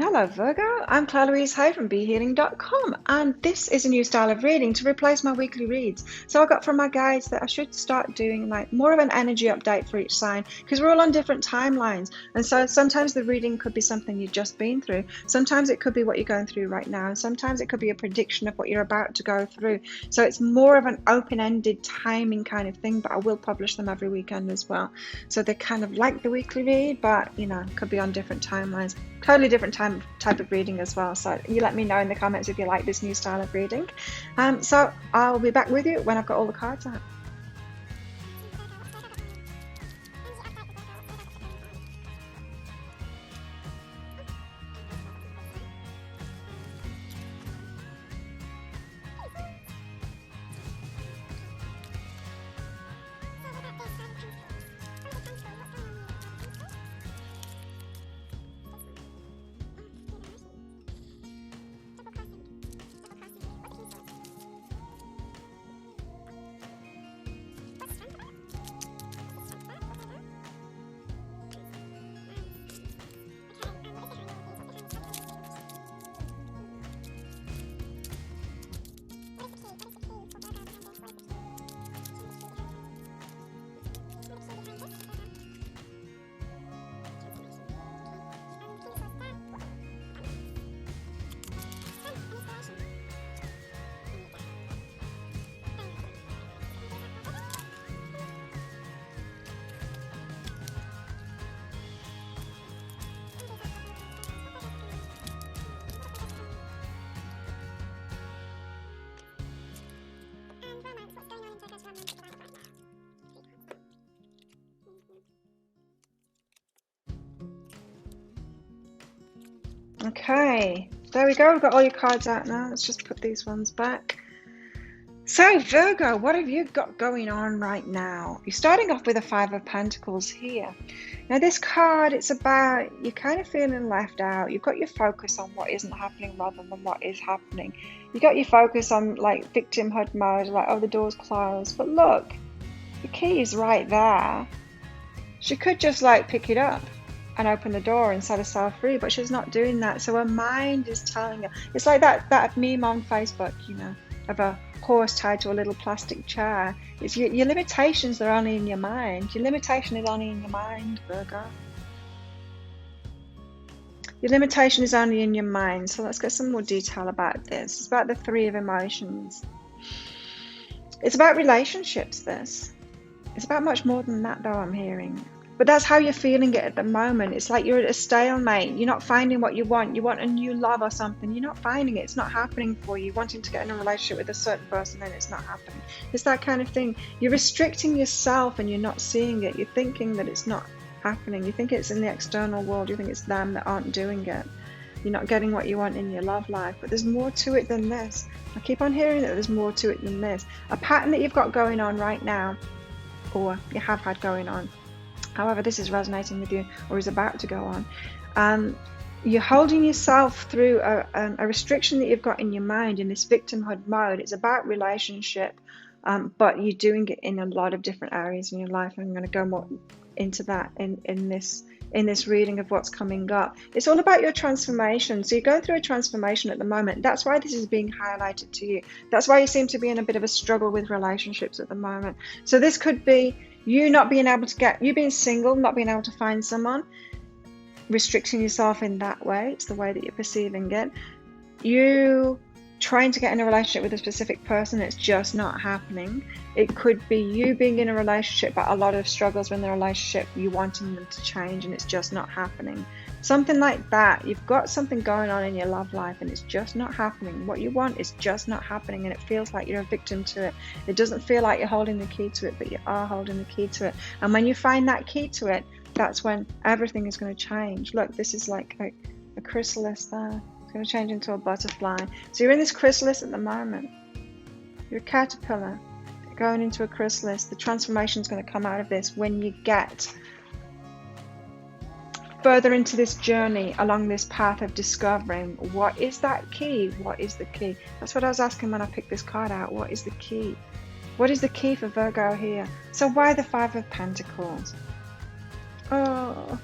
Hello Virgo, I'm Claire Louise Hay from BeHealing.com, and this is a new style of reading to replace my weekly reads. So I got from my guides that I should start doing like more of an energy update for each sign, because we're all on different timelines, and so sometimes the reading could be something you've just been through, sometimes it could be what you're going through right now, and sometimes it could be a prediction of what you're about to go through. So it's more of an open-ended timing kind of thing, but I will publish them every weekend as well. So they're kind of like the weekly read, but could be on different timelines. Totally different type of reading as well. So you let me know in the comments if you like this new style of reading. So I'll be back with you when I've got all the cards out. Okay, there we go. We've got all your cards out now. Let's just put these ones back. So Virgo, what have you got going on right now? You're starting off with a Five of Pentacles here. Now this card, it's about you're kind of feeling left out. You've got your focus on what isn't happening rather than what is happening. You got your focus on like victimhood mode, like, oh, the door's closed. But look, the key is right there. She could just like pick it up and open the door and set herself free, but she's not doing that. So her mind is telling her. It's like that meme on Facebook, of a horse tied to a little plastic chair. It's your limitations are only in your mind. Your limitation is only in your mind, Virgo. Your limitation is only in your mind. So let's get some more detail about this. It's about the Three of Emotions. It's about relationships, this. It's about much more than that, though, I'm hearing. But that's how you're feeling it at the moment. It's like you're at a stalemate. You're not finding what you want. You want a new love or something. You're not finding it. It's not happening for you. Wanting to get in a relationship with a certain person and it's not happening. It's that kind of thing. You're restricting yourself and you're not seeing it. You're thinking that it's not happening. You think it's in the external world. You think it's them that aren't doing it. You're not getting what you want in your love life. But there's more to it than this. I keep on hearing that there's more to it than this. A pattern that you've got going on right now, or you have had going on, however this is resonating with you or is about to go on, you're holding yourself through a restriction that you've got in your mind in this victimhood mode. It's about relationship, but you're doing it in a lot of different areas in your life. I'm going to go more into that in this reading of what's coming up. It's all about your transformation. So you're going through a transformation at the moment. That's why this is being highlighted to you. That's why you seem to be in a bit of a struggle with relationships at the moment. So this could be you not being able to you being single, not being able to find someone, restricting yourself in that way. It's the way that you're perceiving it. You trying to get in a relationship with a specific person, it's just not happening. It could be you being in a relationship, but a lot of struggles in the relationship, you wanting them to change and it's just not happening. Something like that. You've got something going on in your love life and it's just not happening. What you want is just not happening and it feels like you're a victim to it. It doesn't feel like you're holding the key to it, but you are holding the key to it. And when you find that key to it, that's when everything is going to change. Look, this is like a chrysalis there. It's going to change into a butterfly. So you're in this chrysalis at the moment. You're a caterpillar going into a chrysalis. The transformation is going to come out of this when you get further into this journey along this path of discovering what is that key. What is the key? That's what I was asking when I picked this card out. What is the key? What is the key for Virgo here? So why the Five of Pentacles? Oh,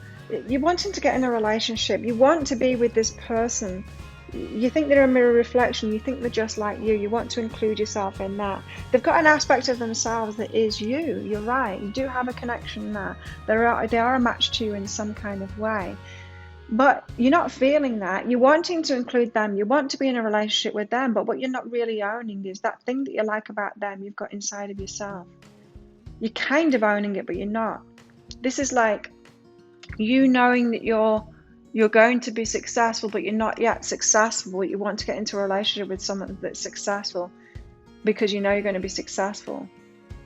You're wanting to get in a relationship. You want to be with this person. You think they're a mirror reflection. You think they're just like you. You want to include yourself in that. They've got an aspect of themselves that is you. You're right. You do have a connection there. They are a match to you in some kind of way. But you're not feeling that. You're wanting to include them. You want to be in a relationship with them. But what you're not really owning is that thing that you like about them you've got inside of yourself. You're kind of owning it, but you're not. This is like you knowing that you're going to be successful, but you're not yet successful. You want to get into a relationship with someone that's successful because you know you're going to be successful,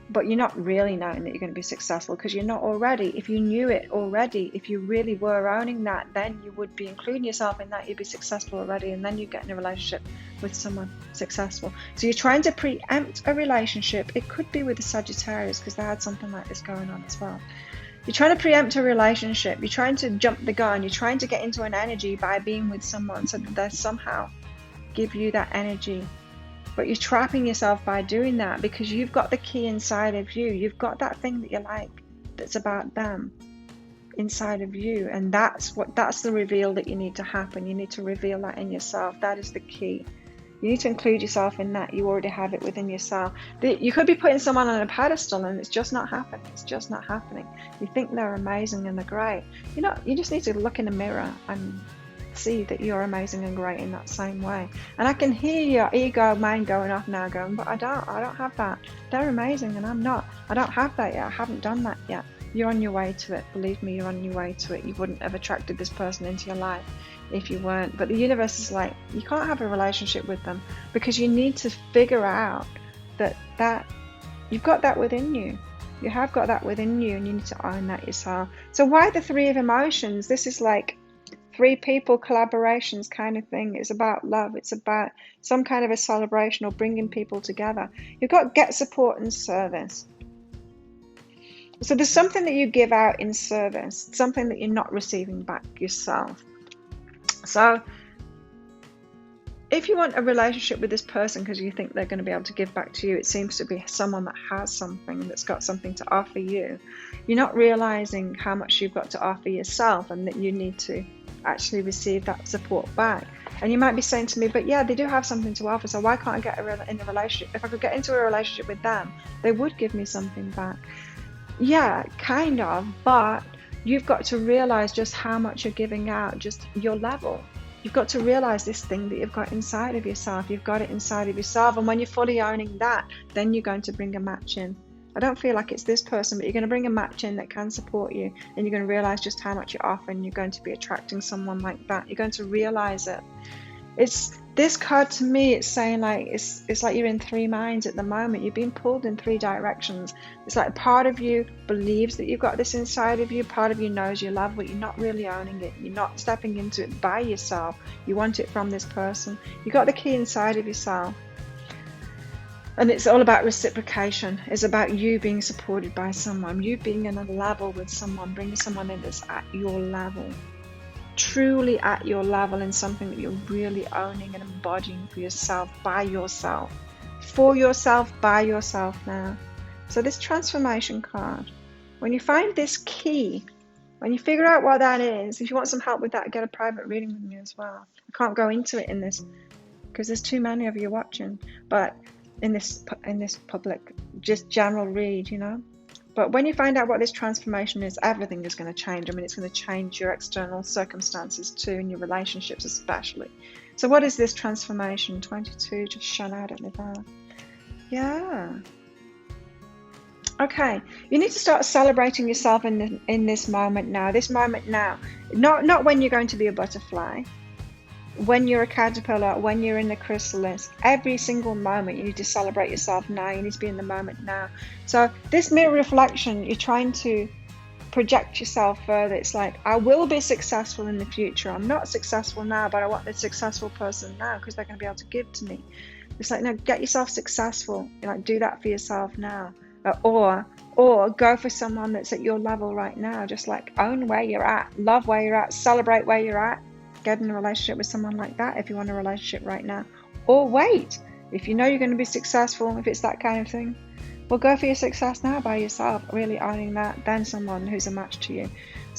but you're not really knowing that you're going to be successful because you're not already. If you knew it already, if you really were owning that, then you would be including yourself in that. You'd be successful already, and then you get in a relationship with someone successful. So you're trying to preempt a relationship. It could be with a Sagittarius because they had something like this going on as well. You're trying to preempt a relationship. You're trying to jump the gun. You're trying to get into an energy by being with someone so that they somehow give you that energy. But you're trapping yourself by doing that because you've got the key inside of you. You've got that thing that you like that's about them inside of you. And that's the reveal that you need to happen. You need to reveal that in yourself. That is the key. You need to include yourself in that. You already have it within yourself. You could be putting someone on a pedestal and it's just not happening. It's just not happening. You think they're amazing and they're great. You just need to look in the mirror and see that you're amazing and great in that same way. And I can hear your ego mind going off now going, but I don't have that. They're amazing and I'm not. I don't have that yet. I haven't done that yet. You're on your way to it. Believe me, you're on your way to it. You wouldn't have attracted this person into your life if you weren't. But the universe is like, you can't have a relationship with them because you need to figure out that you've got that within you. You have got that within you and you need to own that yourself. So why the three of emotions? This is like three people collaborations kind of thing. It's about love. It's about some kind of a celebration or bringing people together. You've got get, support and service. So there's something that you give out in service, something that you're not receiving back yourself. So if you want a relationship with this person because you think they're going to be able to give back to you, it seems to be someone that has something, that's got something to offer you. You're not realizing how much you've got to offer yourself and that you need to actually receive that support back. And you might be saying to me, but yeah, they do have something to offer, so why can't I get in a relationship? If I could get into a relationship with them, they would give me something back. Yeah, kind of, but you've got to realize just how much you're giving out, just your level. You've got to realize this thing that you've got inside of yourself. You've got it inside of yourself, and when you're fully owning that, then you're going to bring a match in. I don't feel like it's this person, but you're going to bring a match in that can support you, and you're going to realize just how much you offer, and you're going to be attracting someone like that. You're going to realize it. It's this card to me, it's saying like it's like you're in three minds at the moment. You're being pulled in three directions. It's like part of you believes that you've got this inside of you, part of you knows you love, but you're not really owning it. You're not stepping into it by yourself. You want it from this person. You got the key inside of yourself. And it's all about reciprocation. It's about you being supported by someone, you being on a level with someone, bringing someone in that's at your level. Truly at your level, in something that you're really owning and embodying for yourself, by yourself, for yourself, by yourself now. So this transformation card, when you find this key, when you figure out what that is, if you want some help with that, get a private reading with me as well. I can't go into it in this because there's too many of you watching, but in this public, just general read, But when you find out what this transformation is, everything is going to change. I mean, it's going to change your external circumstances too, and your relationships especially. So what is this transformation? 22 just shone out at me there. Yeah. Okay. You need to start celebrating yourself in this moment now. This moment now. Not when you're going to be a butterfly. When you're a caterpillar, when you're in the chrysalis, every single moment you need to celebrate yourself now. You need to be in the moment now. So this mirror reflection, you're trying to project yourself further. It's like, I will be successful in the future. I'm not successful now, but I want the successful person now because they're going to be able to give to me. It's like, no, get yourself successful. Do that for yourself now. Or go for someone that's at your level right now. Just like own where you're at, love where you're at, celebrate where you're at. Get in a relationship with someone like that if you want a relationship right now. Or wait, if you know you're going to be successful, if it's that kind of thing, well, go for your success now by yourself, really owning that, then someone who's a match to you.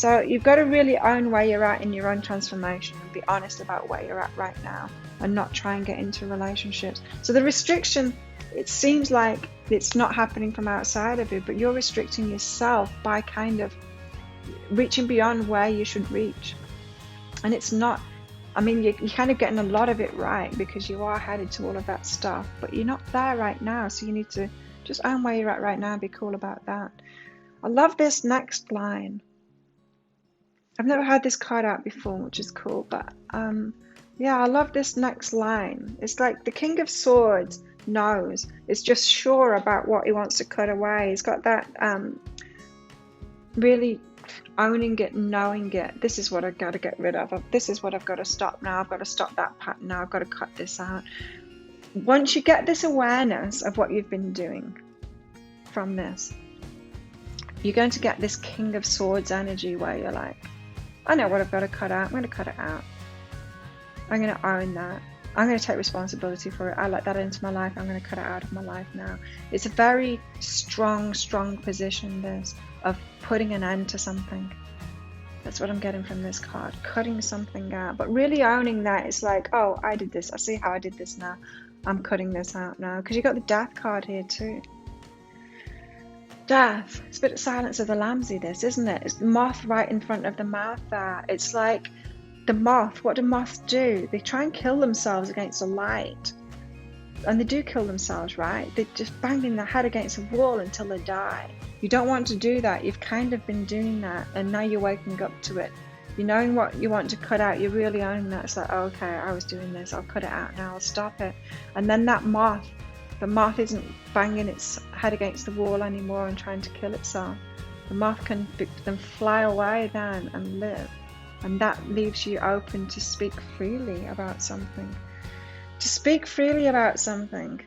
So you've got to really own where you're at in your own transformation and be honest about where you're at right now and not try and get into relationships. So the restriction, it seems like it's not happening from outside of you, but you're restricting yourself by kind of reaching beyond where you should reach. And it's not, I mean, you're kind of getting a lot of it right because you are headed to all of that stuff, but you're not there right now. So you need to just own where you're at right now and be cool about that. I love this next line. I've never had this card out before, which is cool, but yeah, I love this next line. It's like the King of Swords knows, is just sure about what he wants to cut away. He's got that really owning it, knowing it. This is what I've got to get rid of. This is what I've got to stop now. I've got to stop that pattern now. I've got to cut this out. Once you get this awareness of what you've been doing from this, you're going to get this King of Swords energy where you're like, I know what I've got to cut out. I'm going to cut it out. I'm going to own that. I'm going to take responsibility for it. I let that into my life. I'm going to cut it out of my life now. It's a very strong position, this, of putting an end to something. That's what I'm getting from this card. Cutting something out. But really owning that. It's like, oh, I did this. I see how I did this now. I'm cutting this out now. Because you got the Death card here too. Death. It's a bit of Silence of the Lambsy, this, isn't it? It's the moth right in front of the mouth there. It's like the moth. What do moths do? They try and kill themselves against the light. And they do kill themselves, right? They're just banging their head against a wall until they die. You don't want to do that. You've kind of been doing that, and now you're waking up to it. You're knowing what you want to cut out. You're really owning that. It's like, oh, okay, I was doing this. I'll cut it out now. I'll stop it. And then that moth, the moth isn't banging its head against the wall anymore and trying to kill itself. The moth can fly away then and live. And that leaves you open to speak freely about something. To speak freely about something.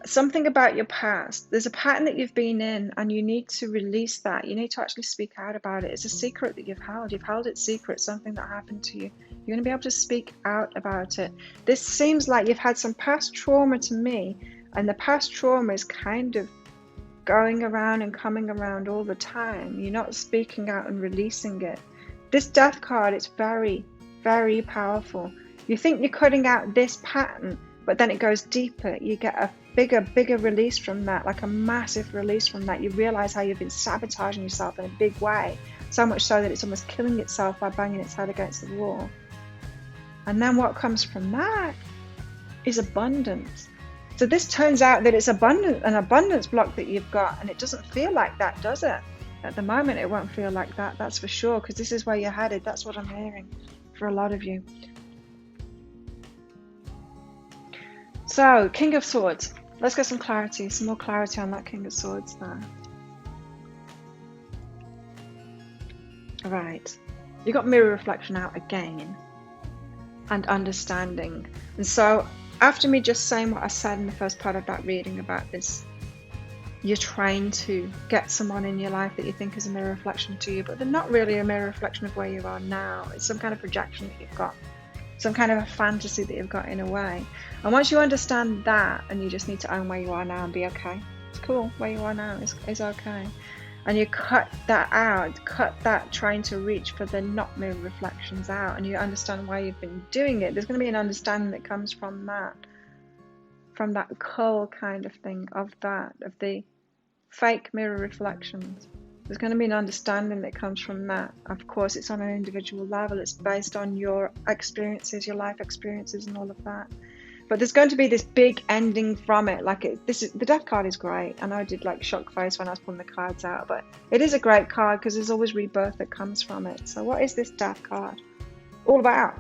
Something about your past. There's a pattern that you've been in and you need to release that. You need to actually speak out about it. It's a secret that you've held. You've held it secret, something that happened to you. You're going to be able to speak out about it. This seems like you've had some past trauma to me, and the past trauma is kind of going around and coming around all the time. You're not speaking out and releasing it. This Death card is very, very powerful. You think you're cutting out this pattern, but then it goes deeper. You get a bigger release from that, like a massive release from that. You realize how you've been sabotaging yourself in a big way, so much so that it's almost killing itself by banging its head against the wall. And then what comes from that is abundance. So this turns out that it's an abundance block that you've got, and it doesn't feel like that, does it? At the moment, it won't feel like that, that's for sure, because this is where you're headed. That's what I'm hearing for a lot of you. So, King of Swords. Let's get some clarity, some more clarity on that King of Swords there. Right. You got mirror reflection out again. And understanding. And so, after me just saying what I said in the first part of that reading about this, you're trying to get someone in your life that you think is a mirror reflection to you, but they're not really a mirror reflection of where you are now. It's some kind of projection that you've got. Some kind of a fantasy that you've got in a way. And once you understand that, and you just need to own where you are now and be okay. It's cool, where you are now is okay. And you cut that out, cut that trying to reach for the not mirror reflections out, and you understand why you've been doing it. There's going to be an understanding that comes from that cull kind of thing, of the fake mirror reflections. There's going to be an understanding that comes from that. Of course, it's on an individual level. It's based on your experiences, your life experiences, and all of that. But there's going to be this big ending from it. Like the Death card is great. I know I did like shock face when I was pulling the cards out, but it is a great card because there's always rebirth that comes from it. So what is this Death card all about?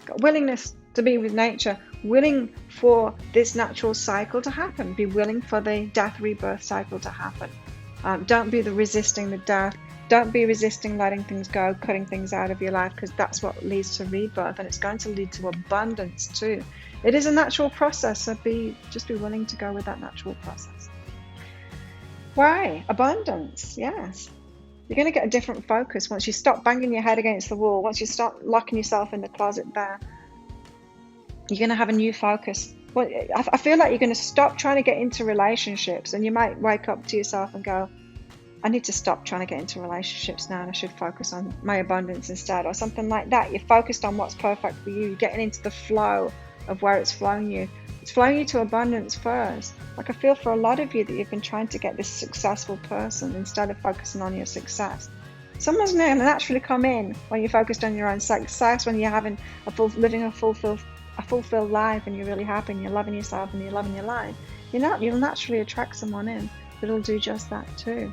Got willingness to be with nature, willing for this natural cycle to happen. Be willing for the death rebirth cycle to happen. Don't be resisting the death. Don't be resisting letting things go, cutting things out of your life, because that's what leads to rebirth, and it's going to lead to abundance too. It is a natural process, so just be willing to go with that natural process. Why? Abundance, yes. You're going to get a different focus once you stop banging your head against the wall, once you stop locking yourself in the closet there. You're going to have a new focus. Well, I feel like you're going to stop trying to get into relationships, and you might wake up to yourself and go, I need to stop trying to get into relationships now and I should focus on my abundance instead, or something like that. You're focused on what's perfect for you. You're getting into the flow of where it's flowing you. It's flowing you to abundance first. Like I feel for a lot of you that you've been trying to get this successful person instead of focusing on your success. Someone's going to naturally come in when you're focused on your own success, when you're having living a fulfilled life and you're really happy and you're loving yourself and you're loving your life. You'll naturally attract someone in that'll do just that too.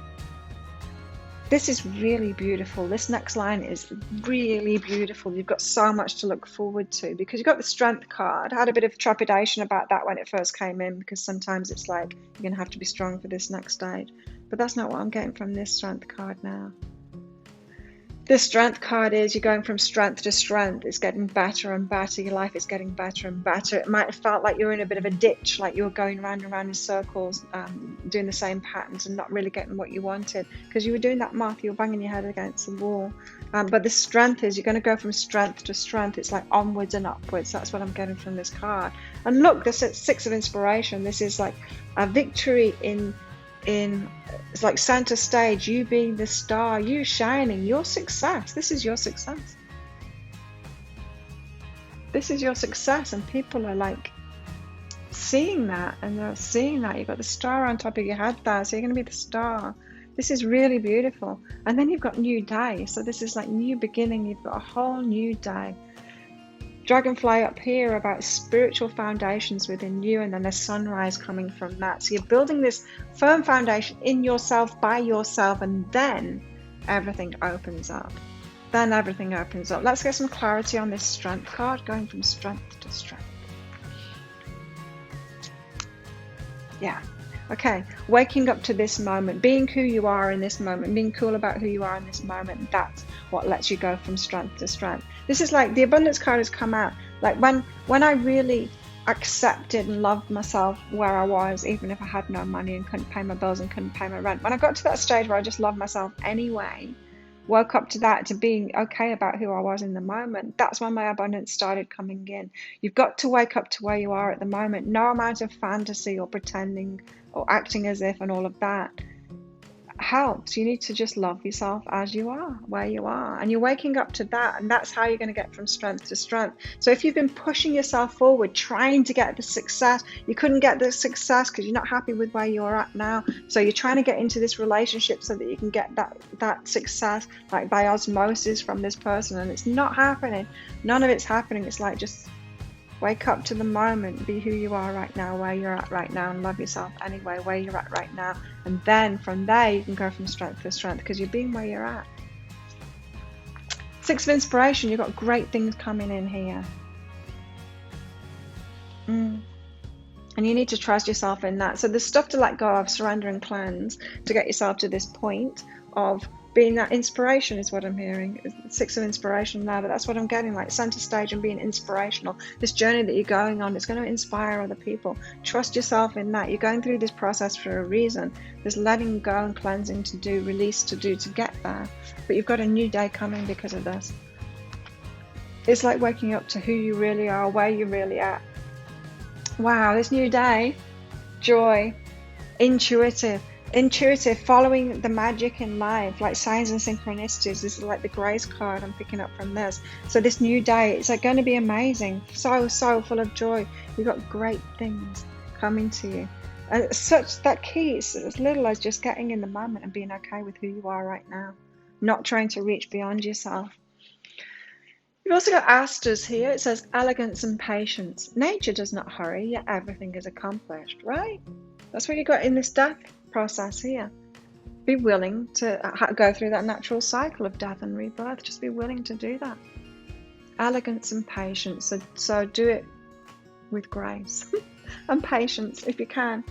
This is really beautiful. This next line is really beautiful. You've got so much to look forward to because you've got the Strength card. I had a bit of trepidation about that when it first came in because sometimes it's like you're going to have to be strong for this next stage. But that's not what I'm getting from this Strength card now. The Strength card is you're going from strength to strength. It's getting better and better. Your life is getting better and better. It might have felt like you're in a bit of a ditch, like you were going round and round in circles, doing the same patterns and not really getting what you wanted. Because you were doing that math, you were banging your head against the wall. But the strength is you're going to go from strength to strength. It's like onwards and upwards. That's what I'm getting from this card. And look, this is 6 of inspiration. This is like a victory in it's like center stage, you being the star, you shining, your success. This is your success. This is your success, and people are like seeing that, and they're seeing that you've got the star on top of your head there, so you're going to be the star. This is really beautiful. And then you've got new day, so this is like new beginning. You've got a whole new day. Dragonfly up here about spiritual foundations within you, and then a sunrise coming from that. So you're building this firm foundation in yourself, by yourself, and then everything opens up. Then everything opens up. Let's get some clarity on this Strength card, going from strength to strength. Yeah. Okay, waking up to this moment, being who you are in this moment, being cool about who you are in this moment, that's what lets you go from strength to strength. This is like the abundance card has come out. Like when I really accepted and loved myself where I was, even if I had no money and couldn't pay my bills and couldn't pay my rent. When I got to that stage where I just loved myself anyway, woke up to that, to being okay about who I was in the moment, that's when my abundance started coming in. You've got to wake up to where you are at the moment. No amount of fantasy or pretending or acting as if and all of that helps. You need to just love yourself as you are, where you are, and you're waking up to that, and that's how you're going to get from strength to strength. So if you've been pushing yourself forward, trying to get the success, you couldn't get the success because you're not happy with where you're at now, so you're trying to get into this relationship so that you can get that success like by osmosis from this person, and it's not happening. None of it's happening. It's like just wake up to the moment, be who you are right now, where you're at right now, and love yourself anyway, where you're at right now. And then from there, you can go from strength to strength because you're being where you're at. 6 of inspiration, you've got great things coming in here. And you need to trust yourself in that. So there's stuff to let go of, surrender and cleanse to get yourself to this point of being that inspiration is what I'm hearing. 6 of inspiration now, but that's what I'm getting, like center stage and being inspirational. This journey that you're going on, it's going to inspire other people. Trust yourself in that. You're going through this process for a reason. There's letting go and cleansing to do, release to do to get there. But you've got a new day coming because of this. It's like waking up to who you really are, where you're really at. Wow, this new day, joy, intuitive, following the magic in life, like signs and synchronicities. This is like the grace card I'm picking up from this. So this new day, it's like going to be amazing, so full of joy. You've got great things coming to you, and such that key is as little as just getting in the moment and being okay with who you are right now, not trying to reach beyond yourself. You've also got asters here. It says elegance and patience. Nature does not hurry, yet everything is accomplished, right? That's what you got in this death process here. Be willing to go through that natural cycle of death and rebirth. Just be willing to do that. Elegance and patience. So do it with grace and patience if you can.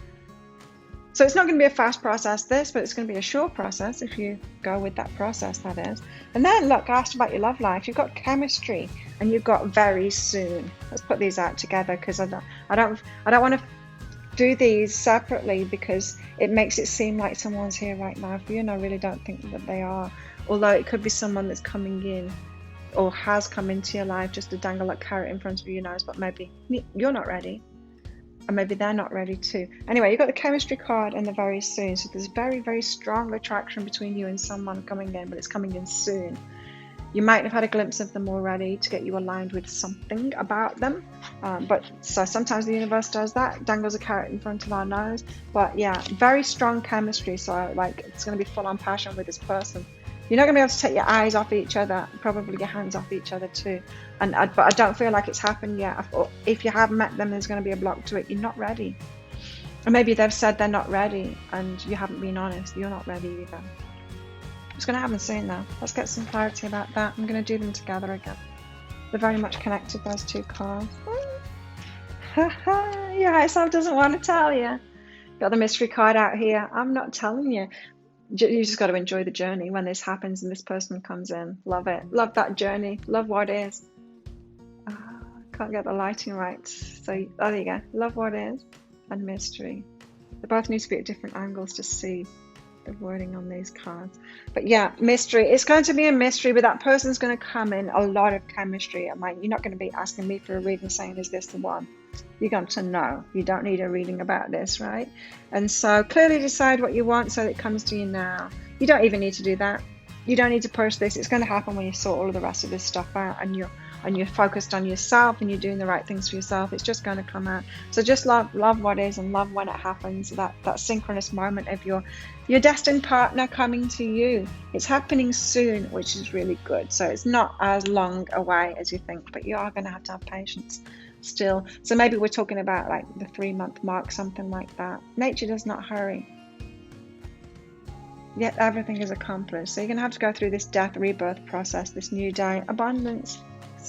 So it's not going to be a fast process, but it's going to be a short process if you go with that process, that is. And then look, I asked about your love life. You've got chemistry and you've got very soon. Let's put these out together because I don't want to do these separately because it makes it seem like someone's here right now for you, and I really don't think that they are. Although it could be someone that's coming in or has come into your life just to dangle that carrot in front of your nose, but maybe you're not ready. and maybe they're not ready too. Anyway, you've got the chemistry card and the very soon. So there's very, very strong attraction between you and someone coming in, but it's coming in soon. You might have had a glimpse of them already to get you aligned with something about them. But so sometimes the universe does that, dangles a carrot in front of our nose. But yeah, very strong chemistry. So like it's going to be full on passion with this person. You're not going to be able to take your eyes off each other, probably your hands off each other too. But I don't feel like it's happened yet. If you have met them, there's going to be a block to it. You're not ready. Or maybe they've said they're not ready and you haven't been honest. You're not ready either. It's going to happen soon though. Let's get some clarity about that. I'm going to do them together again. They're very much connected, those two cards. Your higher self doesn't want to tell you. Got the mystery card out here. I'm not telling you. You just got to enjoy the journey when this happens and this person comes in. Love it. Love that journey. Love what is. Can't get the lighting right. So there you go. Love what is and mystery. They both need to be at different angles to see the wording on these cards. But yeah, mystery. It's going to be a mystery, but that person's going to come in a lot of chemistry. You're not going to be asking me for a reading saying, is this the one? You're going to know. You don't need a reading about this, right? And so clearly decide what you want so that it comes to you now. You don't even need to do that. You don't need to push this. It's going to happen when you sort all of the rest of this stuff out and you're focused on yourself and you're doing the right things for yourself. It's just going to come out. So just love what is and love when it happens. That synchronous moment of your destined partner coming to you. It's happening soon, which is really good. So it's not as long away as you think, but you are going to have patience still. So maybe we're talking about like the 3-month mark, something like that. Nature does not hurry. Yet everything is accomplished. So you're going to have to go through this death, rebirth process, this new day, abundance,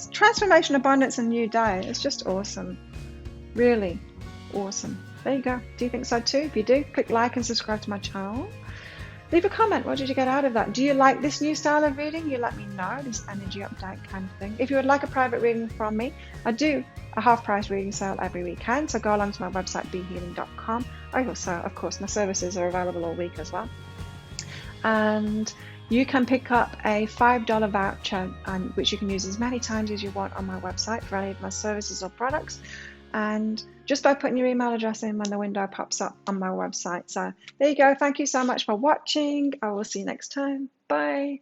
transformation, abundance, and new day. It's just awesome. Really awesome. There you go. Do you think so too? If you do, click like and subscribe to my channel. Leave a comment. What did you get out of that? Do you like this new style of reading? You let me know, this energy update kind of thing. If you would like a private reading from me, I do a half-price reading sale every weekend. So go along to my website, behealing.com. I also, of course, my services are available all week as well. And you can pick up a $5 voucher, which you can use as many times as you want on my website for any of my services or products. And just by putting your email address in when the window pops up on my website. So there you go. Thank you so much for watching. I will see you next time. Bye.